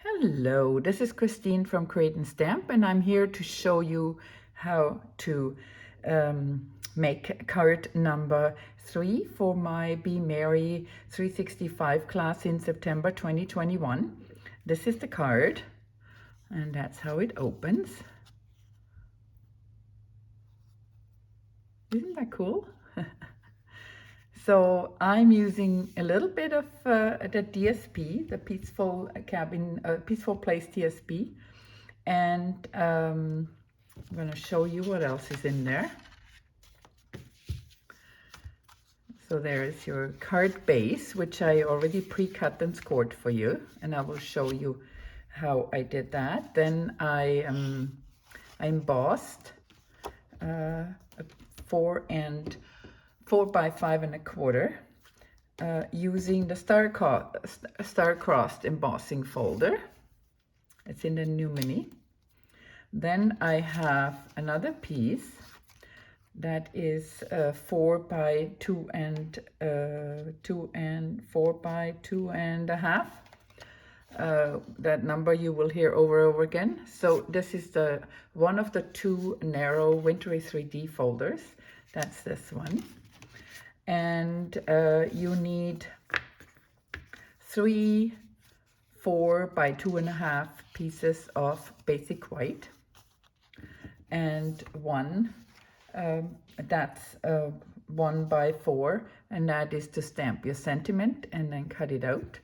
Hello, this is Christine from Create and Stamp, and I'm here to show you how to make card number 3 for my Be Merry 365 class in September 2021. This is the card, and that's how it opens. Isn't that cool? So I'm using a little bit of the DSP, the Peaceful Place DSP, and I'm going to show you what else is in there. So there is your card base, which I already pre-cut and scored for you, and I will show you how I did that. Then I embossed a 4 by 5 1/4 using the star-crossed embossing folder. It's in the new mini. Then I have another piece that is 4 by 2 and 4 by 2.5. That number you will hear over and over again. So this is the one of the 2 narrow Wintry 3D folders. That's this one. And you need 3 4 by 2.5 pieces of basic white, and one that's 1 by 4, and that is to stamp your sentiment and then cut it out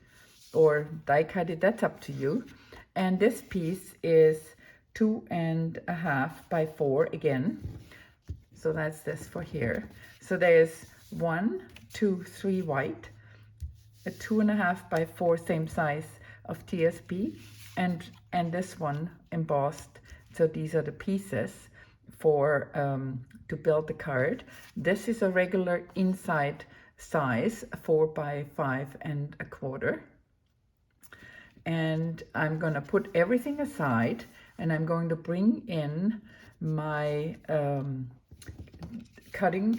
or die cut it, that's up to you. And this piece is 2.5 by 4 again, so that's this for here. So there's 1 2 3 white, a 2.5 by 4 same size of TSP, and this one embossed. So these are the pieces for to build the card. This is a regular inside size 4 by 5 1/4, and I'm going to put everything aside, and I'm going to bring in my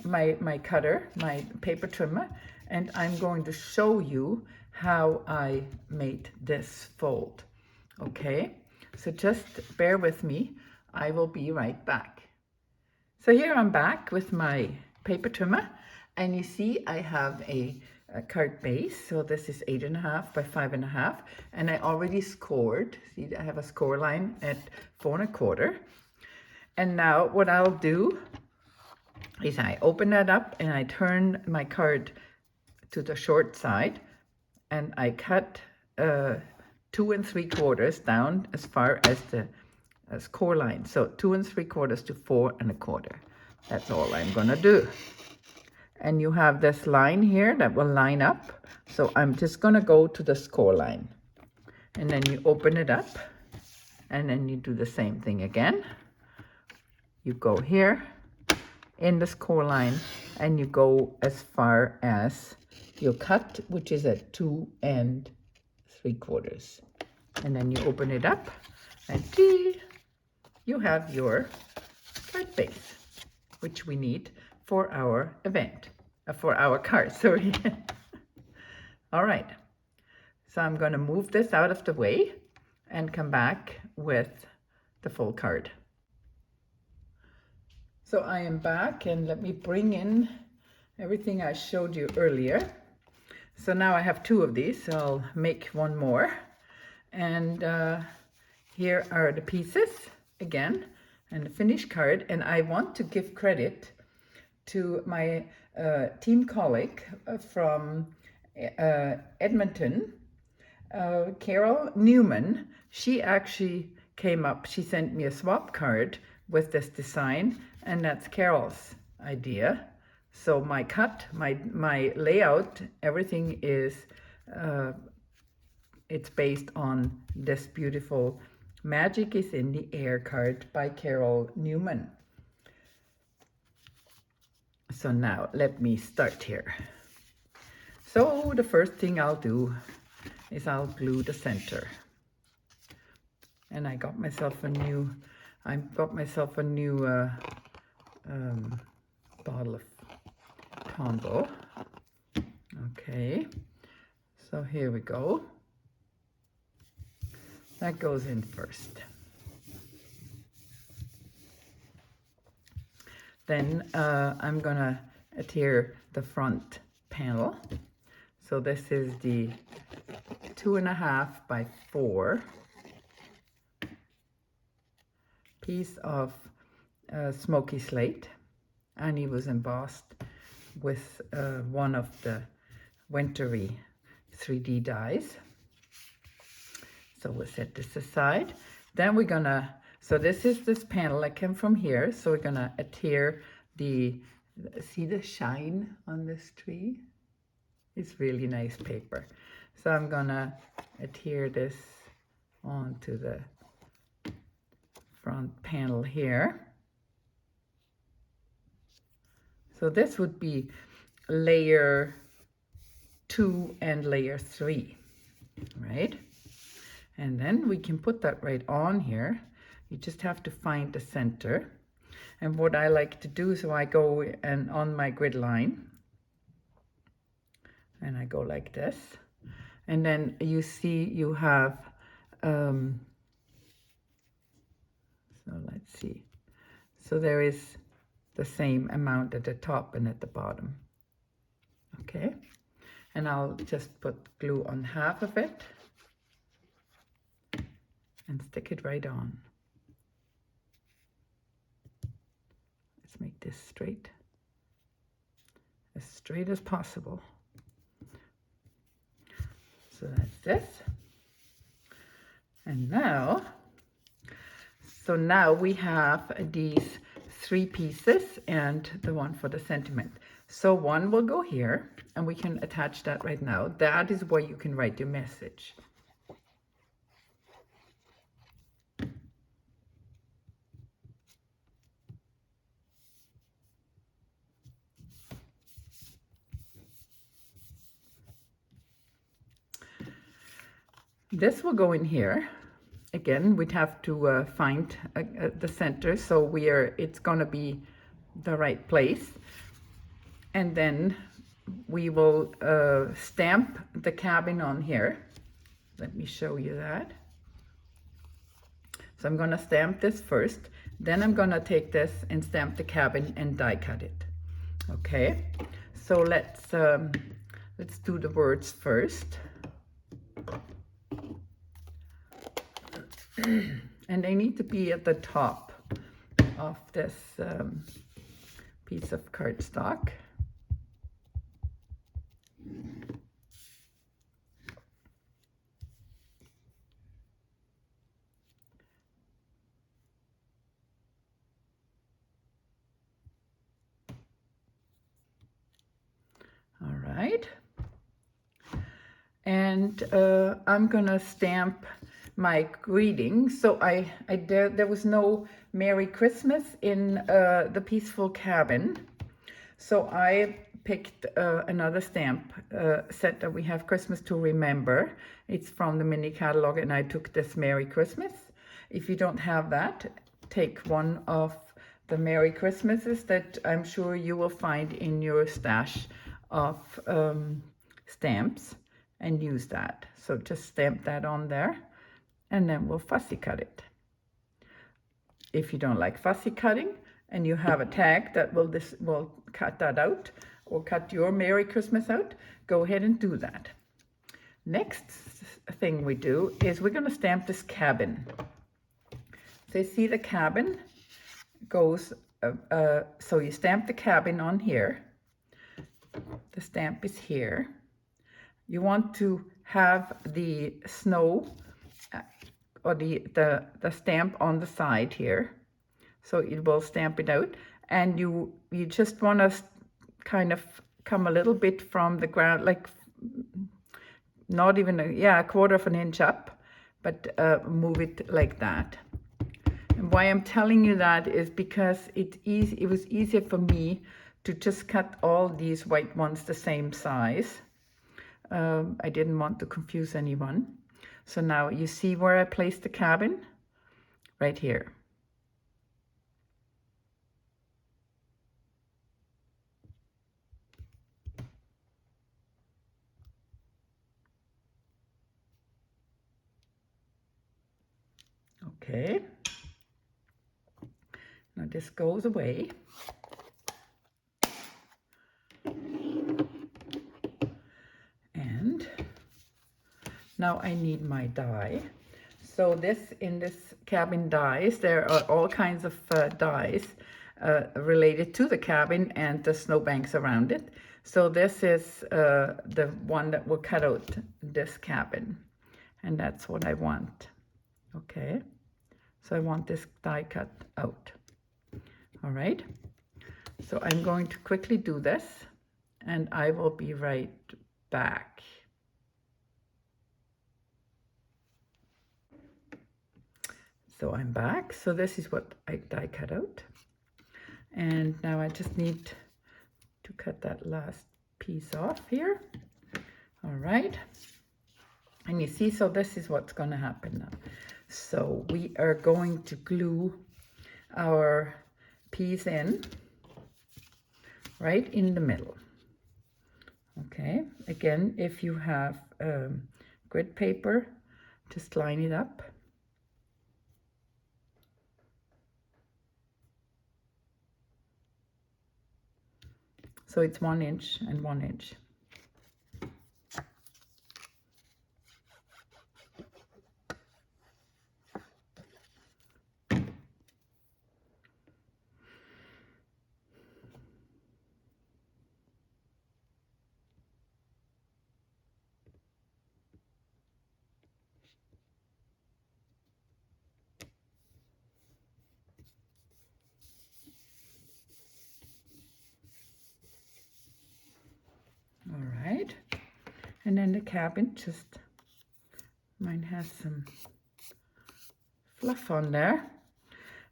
my cutter, my paper trimmer, and I'm going to show you how I made this fold. Okay, so just bear with me. I will be right back. So here I'm back with my paper trimmer, and you see I have a card base. So this is 8.5 by 5.5, and I already scored. See, I have a score line at 4 1/4. And now what I'll do is I open that up and I turn my card to the short side, and I cut 2 3/4 down as far as the score line. So 2 3/4 to 4 1/4. That's all I'm gonna do. And you have this line here that will line up. So I'm just gonna go to the score line, and then you open it up, and then you do the same thing again. You go here in the score line, and you go as far as your cut, which is at 2 3/4. And then you open it up, and you have your card base, which we need for our event, for our card, sorry. All right, so I'm going to move this out of the way and come back with the full card. So I am back, and let me bring in everything I showed you earlier. So now I have 2 of these, so I'll make one more. And here are the pieces again, and the finished card. And I want to give credit to my team colleague from Edmonton, Carol Newman. She actually came up, she sent me a swap card with this design, and that's Carol's idea. So my cut, my layout, everything is it's based on this beautiful Magic is in the Air card by Carol Newman. So now let me start here. So the first thing I'll do is I'll glue the center. And I got myself a new bottle of Tombow. Okay, so here we go. That goes in first. Then I'm gonna adhere the front panel. So this is the 2.5 by 4 piece of smoky slate, and it was embossed with one of the Wintry 3D dies. So we'll set this aside. Then we're gonna, so this is this panel that came from here. So we're gonna adhere the, see the shine on this tree? It's really nice paper. So I'm gonna adhere this onto the front panel here. So this would be layer 2 and layer 3, right? And then we can put that right on here. You just have to find the center. And what I like to do, so I go and on my grid line, and I go like this. And then you see you have, so let's see. So there is the same amount at the top and at the bottom. Okay. And I'll just put glue on half of it and stick it right on. Let's make this straight as possible. So that's this. And now, so now we have these 3 pieces and the one for the sentiment. So one will go here, and we can attach that right now. That is where you can write your message. This will go in here. Again, we'd have to find the center, so it's gonna be the right place. And then we will stamp the cabin on here. Let me show you that. So I'm gonna stamp this first, then I'm gonna take this and stamp the cabin and die cut it. Okay, so let's do the words first. And they need to be at the top of this piece of cardstock. All right. And I'm gonna stamp my greeting. So there was no Merry Christmas in the Peaceful Cabin. So I picked another stamp set that we have, Christmas to Remember. It's from the mini catalog, and I took this Merry Christmas. If you don't have that, take one of the Merry Christmases that I'm sure you will find in your stash of stamps and use that. So just stamp that on there, and then we'll fussy cut it. If you don't like fussy cutting and you have a tag that will cut that out, or cut your Merry Christmas out, go ahead and do that. Next thing we do is we're going to stamp this cabin. So you see the cabin goes, so you stamp the cabin on here. The stamp is here. You want to have the snow or the stamp on the side here, so it will stamp it out. And you just want to kind of come a little bit from the ground, like not even a quarter of an inch up, but move it like that. And why I'm telling you that is because it was easier for me to just cut all these white ones the same size. I didn't want to confuse anyone. So now you see where I placed the cabin? Right here. Okay. Now this goes away. And now I need my die. So in this cabin dies, there are all kinds of dies related to the cabin and the snowbanks around it. So this is the one that will cut out this cabin. And that's what I want. Okay. So I want this die cut out. All right. So I'm going to quickly do this and I will be right back. So I'm back. So this is what I die cut out. And now I just need to cut that last piece off here. All right. And you see, so this is what's going to happen now. So we are going to glue our piece in right in the middle. Okay. Again, if you have grid paper, just line it up. So it's 1 inch and 1 inch. All right. And then the cabin, just, mine has some fluff on there.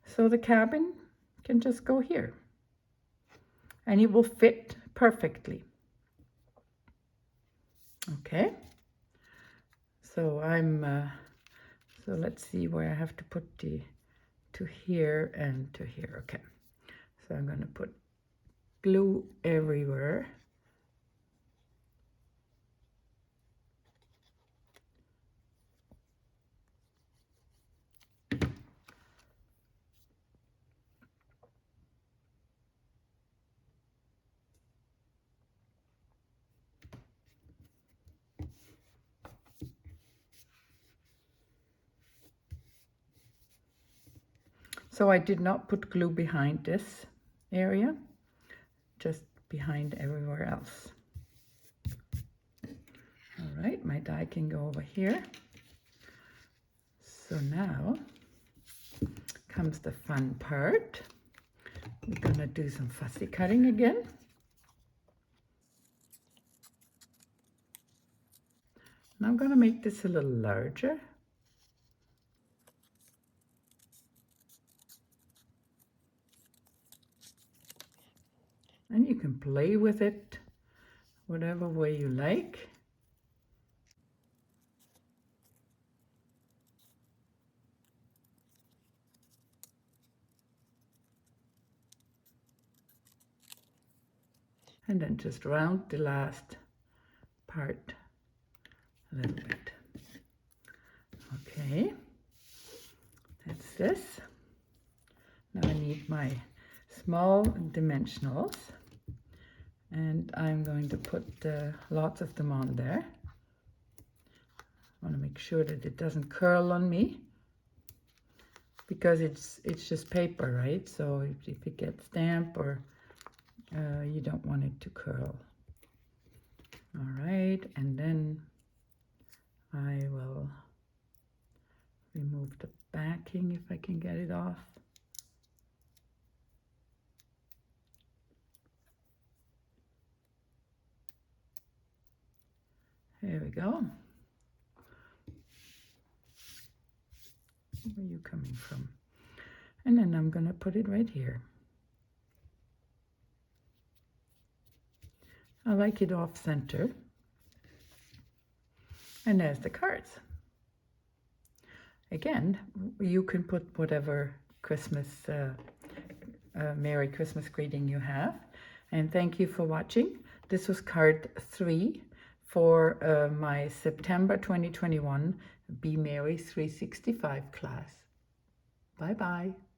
So the cabin can just go here. And it will fit perfectly. Okay. So so let's see where I have to put the, to here and to here. Okay. So I'm going to put glue everywhere. So I did not put glue behind this area, just behind everywhere else. All right, my die can go over here. So now comes the fun part. We're gonna do some fussy cutting again. And I'm gonna make this a little larger. And you can play with it whatever way you like. And then just round the last part a little bit. Okay, that's this. Now I need my small dimensionals. And I'm going to put lots of them on there. I want to make sure that it doesn't curl on me, because it's just paper, right? So if it gets damp or you don't want it to curl. All right, and then I will remove the backing if I can get it off. There we go. Where are you coming from? And then I'm going to put it right here. I like it off center. And there's the cards. Again, you can put whatever Christmas, Merry Christmas greeting you have. And thank you for watching. This was card 3 for my September 2021 Be Merry 365 class. Bye-bye.